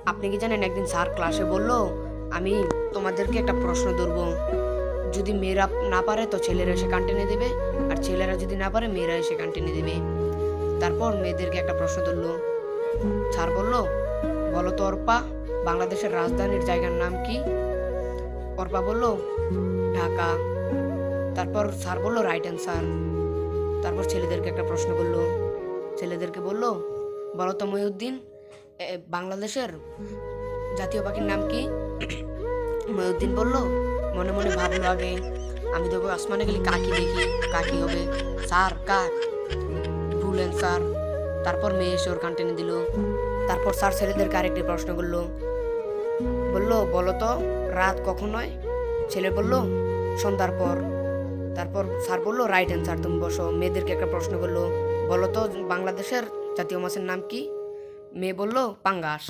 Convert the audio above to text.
আপনি কি জানেন, একদিন স্যার ক্লাসে বলল, আমি তোমাদেরকে একটা প্রশ্ন ধরবো, যদি মেয়েরা না পারে তো ছেলেরা এসে গান টেনে দেবে, আর ছেলেরা যদি না পারে মেয়েরা এসে গান টেনে দেবে। তারপর মেয়েদেরকে একটা প্রশ্ন ধরলো। স্যার বলল, বলো তো অর্পা, বাংলাদেশের রাজধানীর জায়গার নাম কি? অর্পা বলল, ঢাকা। তারপর স্যার বলল, রাইট অ্যান্সার। তারপর ছেলেদেরকে একটা প্রশ্ন করলো। ছেলেদেরকে বলল, বলো তো মহিউদ্দিন, বাংলাদেশের জাতীয় পাখির নাম কি? মহিউদ্দিন বলল, মনে মনে ভাবলো আগে, আমি দেখবো আসমানে গেলে কাকি দেখি, কাকি হবে। স্যার, কাক। ভুল অ্যান্সার। তারপর মেয়ে এসে ওর কান টেনে দিল। তারপর স্যার ছেলেদেরকে আরেকটি প্রশ্ন করলো। বলল, বলো তো রাত কখন হয়? ছেলে বলল, সন্ধ্যার পর। তারপর স্যার বললো, রাইট অ্যান্সার, তুমি বসো। মেয়েদেরকে একটা প্রশ্ন করলো। বলো তো বাংলাদেশের জাতীয় মাছের নাম কি? মেয়ে বলল, পাঙ্গাস।